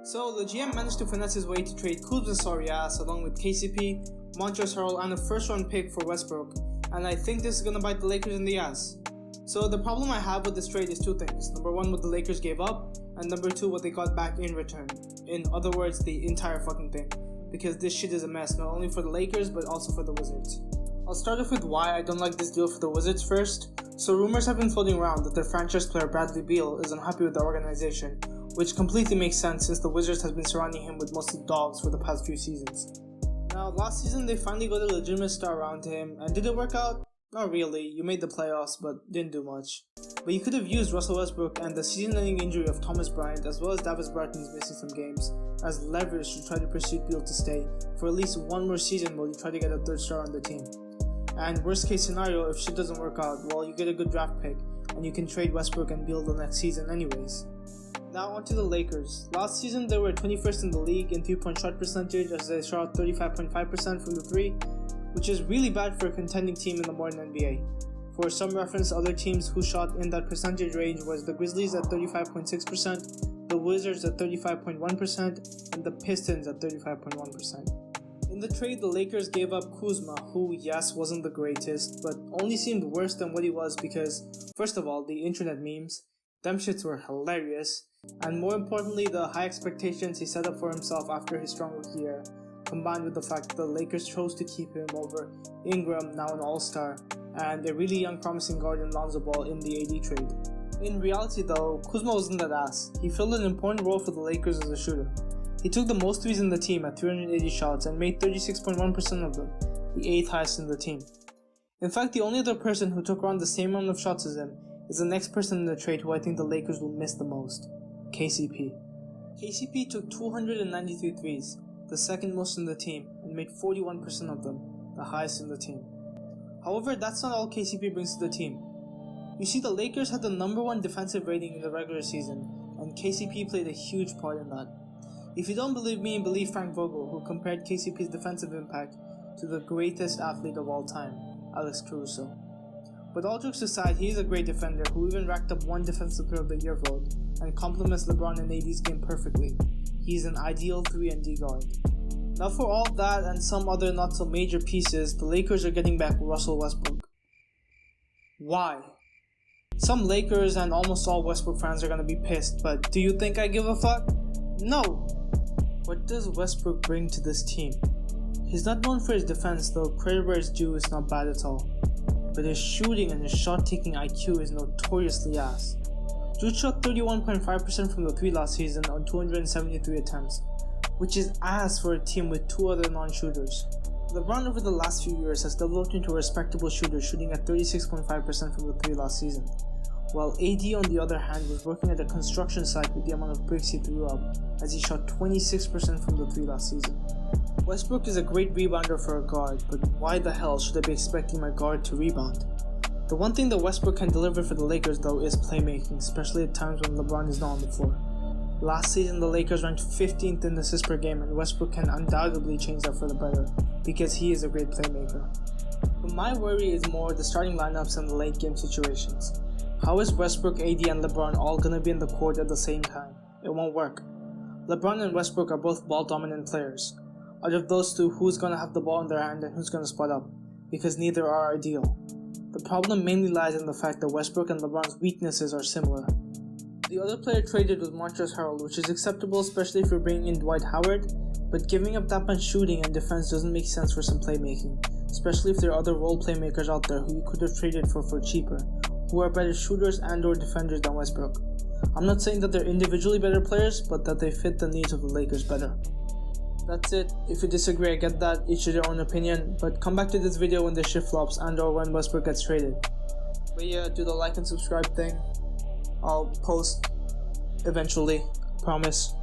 So the GM managed to finesse his way to trade Kuzma Sorias along with KCP, Montrezl Harrell, and a first round pick for Westbrook, and I think this is gonna bite the Lakers in the ass. So the problem I have with this trade is two things. Number one, what the Lakers gave up, and number two, what they got back in return. In other words, the entire fucking thing. Because this shit is a mess, not only for the Lakers, but also for the Wizards. I'll start off with why I don't like this deal for the Wizards first. So rumors have been floating around that their franchise player Bradley Beal is unhappy with the organization, which completely makes sense since the Wizards has been surrounding him with mostly dogs for the past few seasons. Now, last season they finally got a legitimate star around him, and did it work out? Not really. You made the playoffs, but didn't do much. But you could have used Russell Westbrook and the season-ending injury of Thomas Bryant, as well as Davis Bertans missing some games, as leverage to try to persuade Beal to stay for at least one more season while you try to get a third star on the team. And worst case scenario, if shit doesn't work out, well, you get a good draft pick, and you can trade Westbrook and Beal the next season anyways. Now on to the Lakers. Last season they were 21st in the league in 3-point shot percentage as they shot 35.5% from the 3, which is really bad for a contending team in the modern NBA. For some reference, other teams who shot in that percentage range was the Grizzlies at 35.6%, the Wizards at 35.1%, and the Pistons at 35.1%. In the trade, the Lakers gave up Kuzma, who, yes, wasn't the greatest, but only seemed worse than what he was because, first of all, the internet memes, them shits were hilarious, and more importantly, the high expectations he set up for himself after his strong rookie year, combined with the fact that the Lakers chose to keep him over Ingram, now an all-star, and a really young promising guard in Lonzo Ball in the AD trade. In reality though, Kuzma wasn't that ass. He filled an important role for the Lakers as a shooter. He took the most threes in the team at 380 shots and made 36.1% of them, the 8th highest in the team. In fact, the only other person who took around the same amount of shots as him is the next person in the trade who I think the Lakers will miss the most, KCP. KCP took 293 threes, the second most in the team, and made 41% of them, the highest in the team. However, that's not all KCP brings to the team. You see, the Lakers had the number 1 defensive rating in the regular season, and KCP played a huge part in that. If you don't believe me, believe Frank Vogel, who compared KCP's defensive impact to the greatest athlete of all time, Alex Caruso. But all jokes aside, he is a great defender who even racked up 1 Defensive Player of the Year vote and complements LeBron and AD's game perfectly. He is an ideal 3-and-D guard. Now for all that and some other not so major pieces, the Lakers are getting back Russell Westbrook. Why? Some Lakers and almost all Westbrook fans are gonna be pissed, but do you think I give a fuck? No! What does Westbrook bring to this team? He's not known for his defense, though credit where it's due is not bad at all. But his shooting and his shot-taking IQ is notoriously ass. Dude shot 31.5% from the 3 last season on 273 attempts, which is ass for a team with 2 other non-shooters. LeBron over the last few years has developed into a respectable shooter, shooting at 36.5% from the 3 last season, while AD on the other hand was working at a construction site with the amount of bricks he threw up, as he shot 26% from the 3 last season. Westbrook is a great rebounder for a guard, but why the hell should I be expecting my guard to rebound? The one thing that Westbrook can deliver for the Lakers though is playmaking, especially at times when LeBron is not on the floor. Last season the Lakers ranked 15th in assists per game, and Westbrook can undoubtedly change that for the better, because he is a great playmaker. But my worry is more the starting lineups and the late game situations. How is Westbrook, AD and LeBron all gonna be in the court at the same time? It won't work. LeBron and Westbrook are both ball dominant players. Out of those two, who's gonna have the ball in their hand and who's gonna spot up? Because neither are ideal. The problem mainly lies in the fact that Westbrook and LeBron's weaknesses are similar. The other player traded was Montrezl Harrell, which is acceptable especially if you're bringing in Dwight Howard, but giving up that much shooting and defense doesn't make sense for some playmaking, especially if there are other role playmakers out there who you could have traded for cheaper, who are better shooters and or defenders than Westbrook. I'm not saying that they're individually better players, but that they fit the needs of the Lakers better. That's it. If you disagree, I get that, each to their own opinion, but come back to this video when the shit flops and or when Westbrook gets traded. But yeah, do the like and subscribe thing. I'll post eventually, promise.